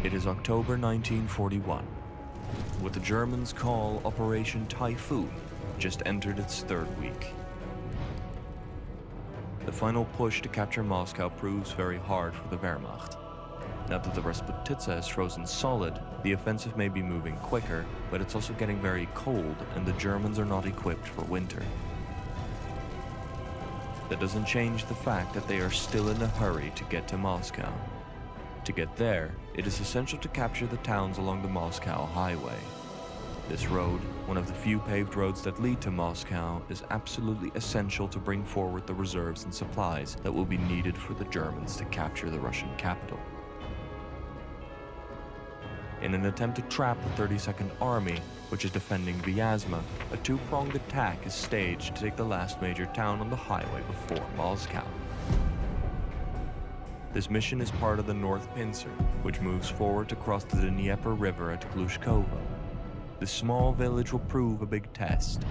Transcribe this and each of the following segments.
It is October 1941, what the Germans call Operation Typhoon just entered its third week. The final push to capture Moscow proves very hard for the Wehrmacht. Now that the Rasputitsa is frozen solid, the offensive may be moving quicker, but it's also getting very cold and the Germans are not equipped for winter. That doesn't change the fact that they are still in a hurry to get to Moscow. To get there, it is essential to capture the towns along the Moscow Highway. This road, one of the few paved roads that lead to Moscow, is absolutely essential to bring forward the reserves and supplies that will be needed for the Germans to capture the Russian capital. In an attempt to trap the 32nd Army, which is defending Vyazma, a two-pronged attack is staged to take the last major town on the highway before Moscow. This mission is part of the North Pincer, which moves forward to cross the Dnieper River at Glushkovo. This small village will prove a big test.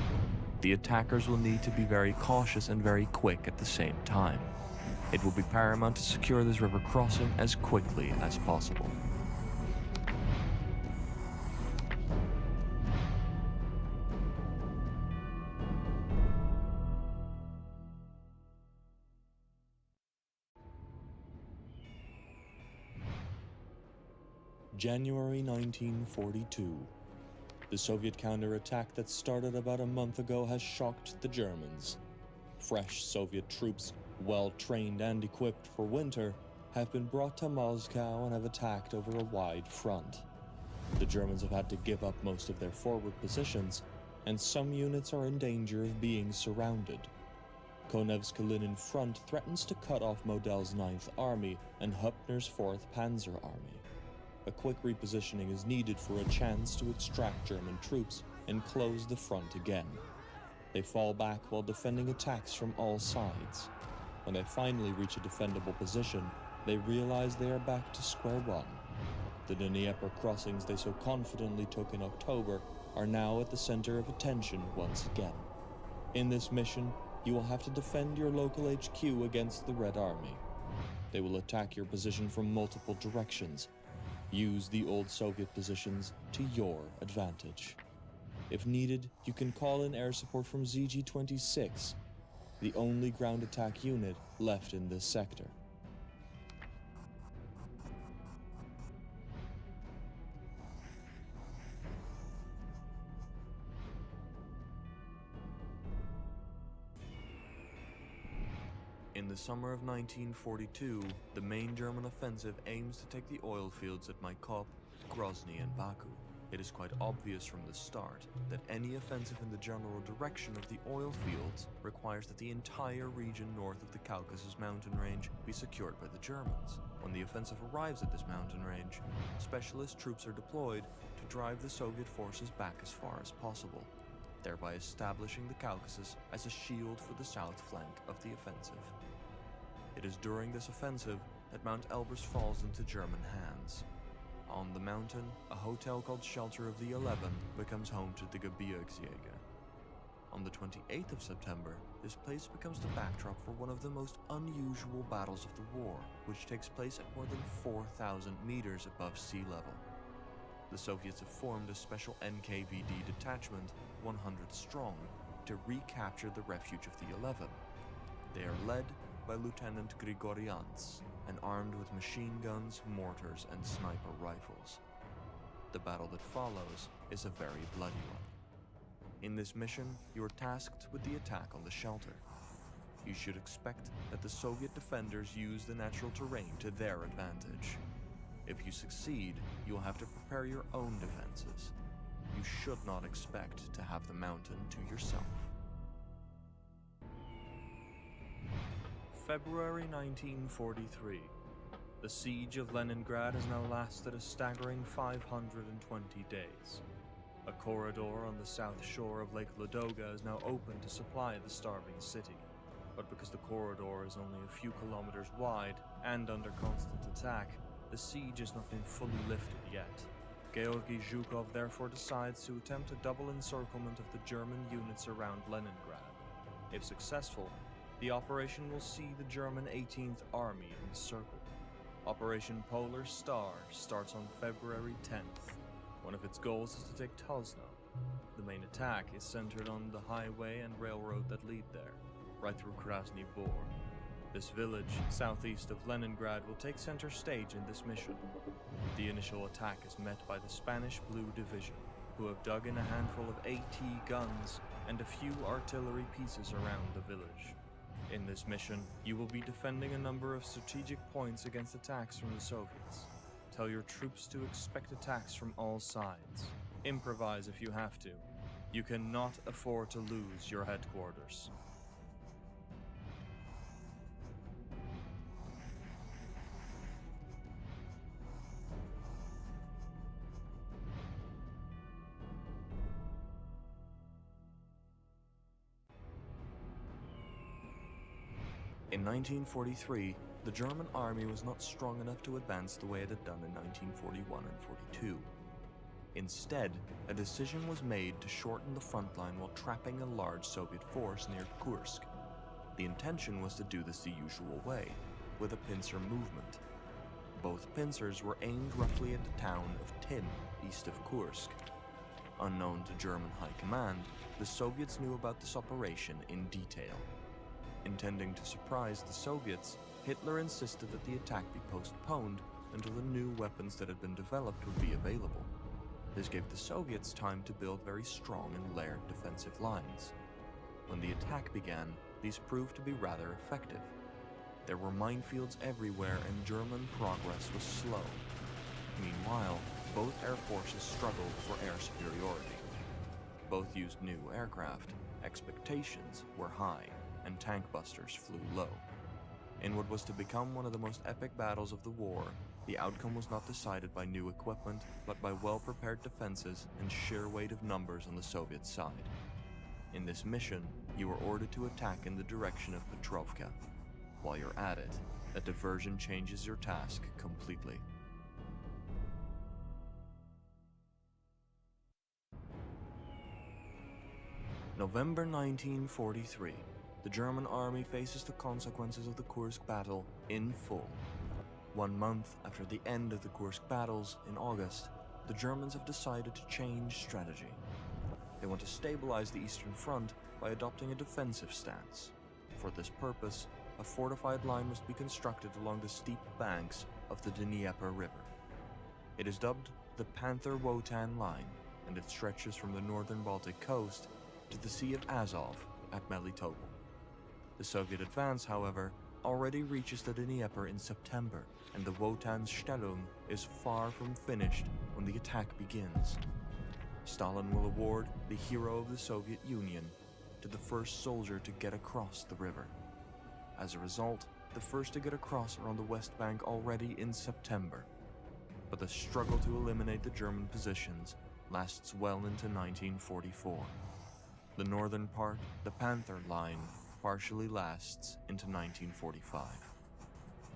The attackers will need to be very cautious and very quick at the same time. It will be paramount to secure this river crossing as quickly as possible. January 1942. The Soviet counterattack that started about a month ago has shocked the Germans. Fresh Soviet troops, well trained and equipped for winter, have been brought to Moscow and have attacked over a wide front. The Germans have had to give up most of their forward positions, and some units are in danger of being surrounded. Konevsk-Linin front threatens to cut off Model's 9th Army and Hübner's 4th Panzer Army. A quick repositioning is needed for a chance to extract German troops and close the front again. They fall back while defending attacks from all sides. When they finally reach a defendable position, they realize they are back to square one. The Dnieper crossings they so confidently took in October are now at the center of attention once again. In this mission, you will have to defend your local HQ against the Red Army. They will attack your position from multiple directions. Use the old Soviet positions to your advantage. If needed, you can call in air support from ZG-26, the only ground attack unit left in this sector. In the summer of 1942, the main German offensive aims to take the oil fields at Maikop, Grozny, and Baku. It is quite obvious from the start that any offensive in the general direction of the oil fields requires that the entire region north of the Caucasus mountain range be secured by the Germans. When the offensive arrives at this mountain range, specialist troops are deployed to drive the Soviet forces back as far as possible, thereby establishing the Caucasus as a shield for the south flank of the offensive. It is during this offensive that Mount Elbrus falls into German hands. On the mountain, a hotel called Shelter of the 11 becomes home to the Gebirgsjäger. On the 28th of September, this place becomes the backdrop for one of the most unusual battles of the war, which takes place at more than 4,000 meters above sea level. The Soviets have formed a special NKVD detachment, 100 strong, to recapture the refuge of the 11. They are led by Lieutenant Grigorians and armed with machine guns, mortars, and sniper rifles. The battle that follows is a very bloody one. In this mission, you are tasked with the attack on the shelter. You should expect that the Soviet defenders use the natural terrain to their advantage. If you succeed, you will have to prepare your own defenses. You should not expect to have the mountain to yourself. February 1943. The siege of Leningrad has now lasted a staggering 520 days. A corridor on the south shore of Lake Ladoga is now open to supply the starving city. But because the corridor is only a few kilometers wide and under constant attack, the siege has not been fully lifted yet. Georgy Zhukov therefore decides to attempt a double encirclement of the German units around Leningrad. If successful, the operation will see the German 18th Army encircled. Operation Polar Star starts on February 10th. One of its goals is to take Tosno. The main attack is centered on the highway and railroad that lead there, right through Krasny Bor. This village, southeast of Leningrad, will take center stage in this mission. The initial attack is met by the Spanish Blue Division, who have dug in a handful of AT guns and a few artillery pieces around the village. In this mission, you will be defending a number of strategic points against attacks from the Soviets. Tell your troops to expect attacks from all sides. Improvise if you have to. You cannot afford to lose your headquarters. In 1943, the German army was not strong enough to advance the way it had done in 1941 and 42. Instead, a decision was made to shorten the front line while trapping a large Soviet force near Kursk. The intention was to do this the usual way, with a pincer movement. Both pincers were aimed roughly at the town of Tim, east of Kursk. Unknown to German high command, the Soviets knew about this operation in detail. Intending to surprise the Soviets, Hitler insisted that the attack be postponed until the new weapons that had been developed would be available. This gave the Soviets time to build very strong and layered defensive lines. When the attack began, these proved to be rather effective. There were minefields everywhere and German progress was slow. Meanwhile, both air forces struggled for air superiority. Both used new aircraft, expectations were high, and tank busters flew low. In what was to become one of the most epic battles of the war, the outcome was not decided by new equipment, but by well-prepared defenses and sheer weight of numbers on the Soviet side. In this mission, you were ordered to attack in the direction of Petrovka. While you're at it, a diversion changes your task completely. November 1943. The German army faces the consequences of the Kursk battle in full. 1 month after the end of the Kursk battles, in August, the Germans have decided to change strategy. They want to stabilize the Eastern Front by adopting a defensive stance. For this purpose, a fortified line must be constructed along the steep banks of the Dnieper River. It is dubbed the Panther-Wotan Line, and it stretches from the northern Baltic coast to the Sea of Azov at Melitopol. The Soviet advance, however, already reaches the Dnieper in September, and the Wotanstellung is far from finished when the attack begins. Stalin will award the Hero of the Soviet Union to the first soldier to get across the river. As a result, the first to get across are on the West Bank already in September. But the struggle to eliminate the German positions lasts well into 1944. The northern part, the Panther Line, partially lasts into 1945.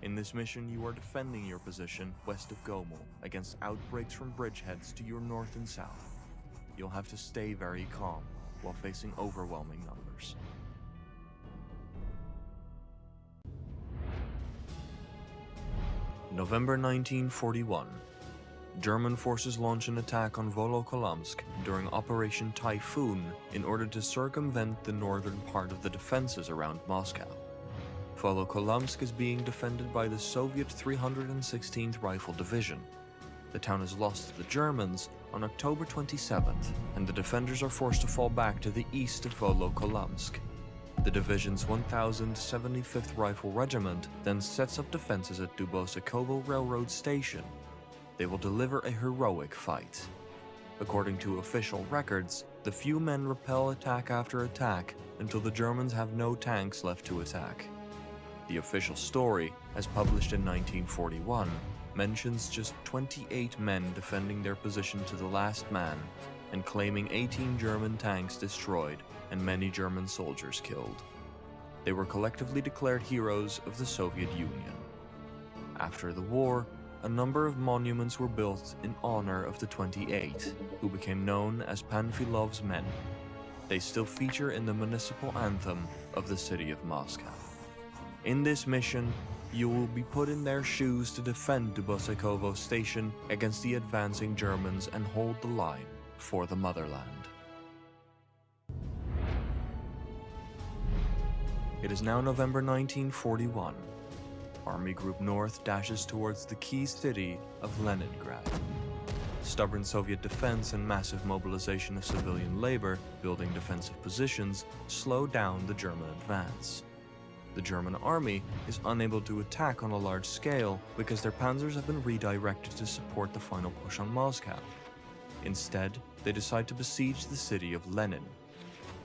In this mission, you are defending your position west of Gomel against outbreaks from bridgeheads to your north and south. You'll have to stay very calm while facing overwhelming numbers. November 1941. German forces launch an attack on Volokolamsk during Operation Typhoon in order to circumvent the northern part of the defenses around Moscow. Volokolamsk is being defended by the Soviet 316th Rifle Division. The town is lost to the Germans on October 27th, and the defenders are forced to fall back to the east of Volokolamsk. The division's 1075th Rifle Regiment then sets up defenses at Dubosakovo Railroad Station. They will deliver a heroic fight. According to official records, the few men repel attack after attack until the Germans have no tanks left to attack. The official story, as published in 1941, mentions just 28 men defending their position to the last man and claiming 18 German tanks destroyed and many German soldiers killed. They were collectively declared heroes of the Soviet Union. After the war, a number of monuments were built in honor of the 28, who became known as Panfilov's men. They still feature in the municipal anthem of the city of Moscow. In this mission, you will be put in their shoes to defend Dubosekovo station against the advancing Germans and hold the line for the motherland. It is now November 1941. Army Group North dashes towards the key city of Leningrad. Stubborn Soviet defense and massive mobilization of civilian labor building defensive positions slow down the German advance. The German army is unable to attack on a large scale because their panzers have been redirected to support the final push on Moscow. Instead, they decide to besiege the city of Lenin.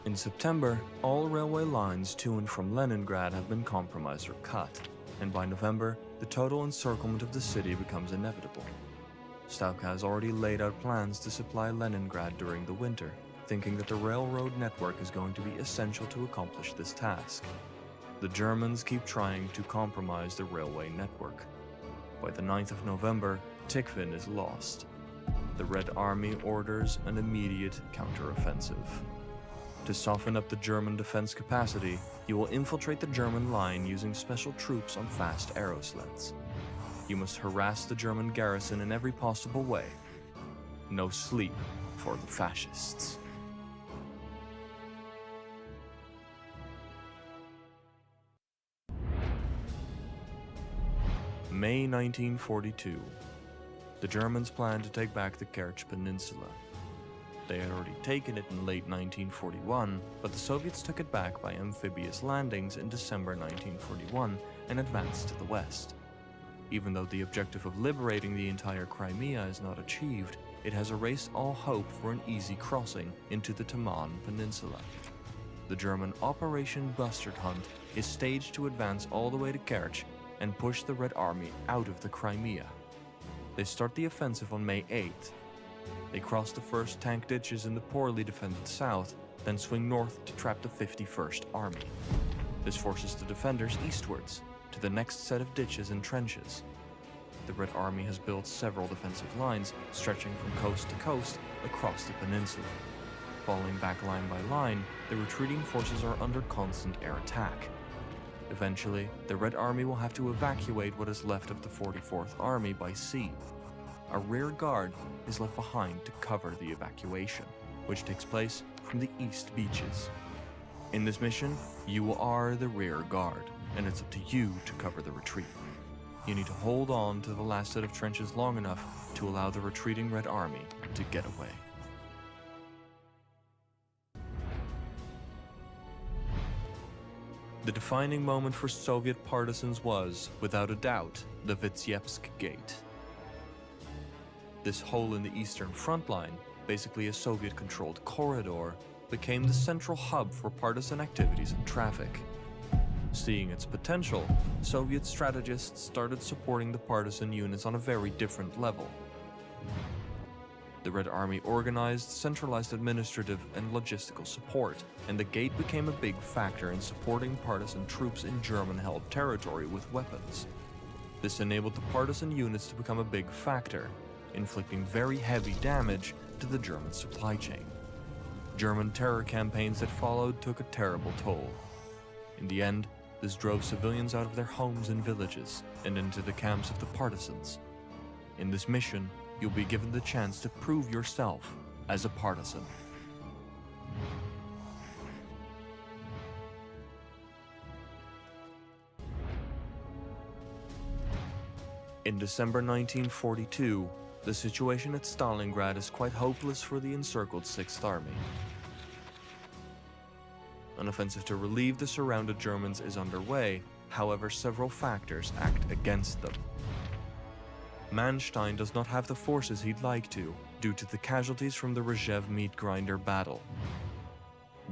In September, all railway lines to and from Leningrad have been compromised or cut, and by November, the total encirclement of the city becomes inevitable. Stuka has already laid out plans to supply Leningrad during the winter, thinking that the railroad network is going to be essential to accomplish this task. The Germans keep trying to compromise the railway network. By the 9th of November, Tikhvin is lost. The Red Army orders an immediate counteroffensive. To soften up the German defense capacity, you will infiltrate the German line using special troops on fast aerosleds. You must harass the German garrison in every possible way. No sleep for the fascists. May 1942. The Germans plan to take back the Kerch Peninsula. They had already taken it in late 1941, but the Soviets took it back by amphibious landings in December 1941 and advanced to the west. Even though the objective of liberating the entire Crimea is not achieved, it has erased all hope for an easy crossing into the Taman Peninsula. The German Operation Bustard Hunt is staged to advance all the way to Kerch and push the Red Army out of the Crimea. They start the offensive on May 8th. They cross the first tank ditches in the poorly defended south, then swing north to trap the 51st Army. This forces the defenders eastwards, to the next set of ditches and trenches. The Red Army has built several defensive lines stretching from coast to coast across the peninsula. Falling back line by line, the retreating forces are under constant air attack. Eventually, the Red Army will have to evacuate what is left of the 44th Army by sea. A rear guard is left behind to cover the evacuation, which takes place from the east beaches. In this mission, you are the rear guard, and it's up to you to cover the retreat. You need to hold on to the last set of trenches long enough to allow the retreating Red Army to get away. The defining moment for Soviet partisans was, without a doubt, the Vitebsk Gate. This hole in the eastern front line, basically a Soviet-controlled corridor, became the central hub for partisan activities and traffic. Seeing its potential, Soviet strategists started supporting the partisan units on a very different level. The Red Army organized centralized administrative and logistical support, and the gate became a big factor in supporting partisan troops in German-held territory with weapons. This enabled the partisan units to become a big factor, inflicting very heavy damage to the German supply chain. German terror campaigns that followed took a terrible toll. In the end, this drove civilians out of their homes and villages and into the camps of the partisans. In this mission, you'll be given the chance to prove yourself as a partisan. In December 1942, the situation at Stalingrad is quite hopeless for the encircled 6th Army. An offensive to relieve the surrounded Germans is underway, however several factors act against them. Manstein does not have the forces he'd like to, due to the casualties from the Rzhev meat grinder battle.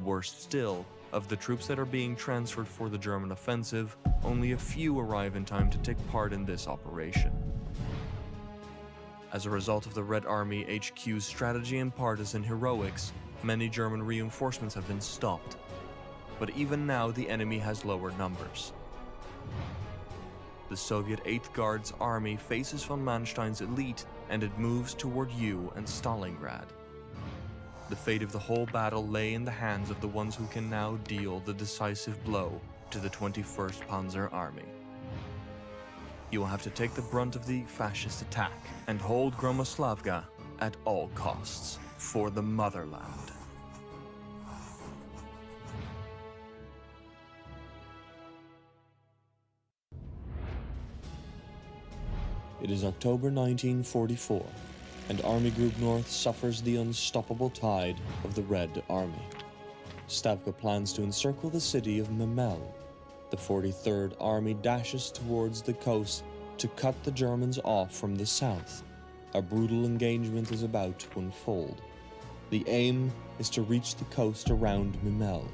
Worse still, of the troops that are being transferred for the German offensive, only a few arrive in time to take part in this operation. As a result of the Red Army HQ's strategy and partisan heroics, many German reinforcements have been stopped. But even now the enemy has lower numbers. The Soviet 8th Guards army faces von Manstein's elite, and it moves toward you and Stalingrad. The fate of the whole battle lay in the hands of the ones who can now deal the decisive blow to the 21st Panzer Army. You will have to take the brunt of the fascist attack and hold Gromoslavka at all costs for the motherland. It is October 1944, and Army Group North suffers the unstoppable tide of the Red Army. Stavka plans to encircle the city of Memel. The 43rd Army dashes towards the coast to cut the Germans off from the south. A brutal engagement is about to unfold. The aim is to reach the coast around Memel.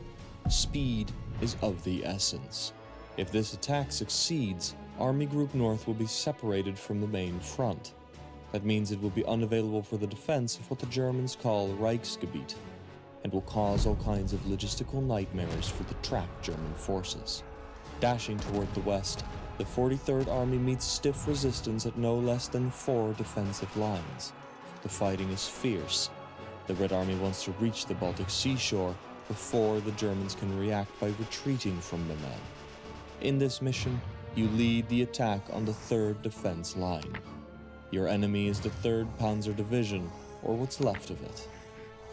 Speed is of the essence. If this attack succeeds, Army Group North will be separated from the main front. That means it will be unavailable for the defense of what the Germans call Reichsgebiet, and will cause all kinds of logistical nightmares for the trapped German forces. Dashing toward the west, the 43rd Army meets stiff resistance at no less than 4 defensive lines. The fighting is fierce. The Red Army wants to reach the Baltic seashore before the Germans can react by retreating from Memel. In this mission, you lead the attack on the 3rd defense line. Your enemy is the 3rd Panzer Division, or what's left of it.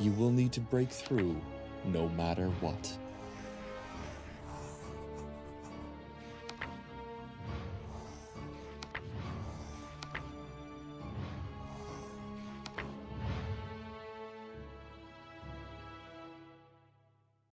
You will need to break through no matter what.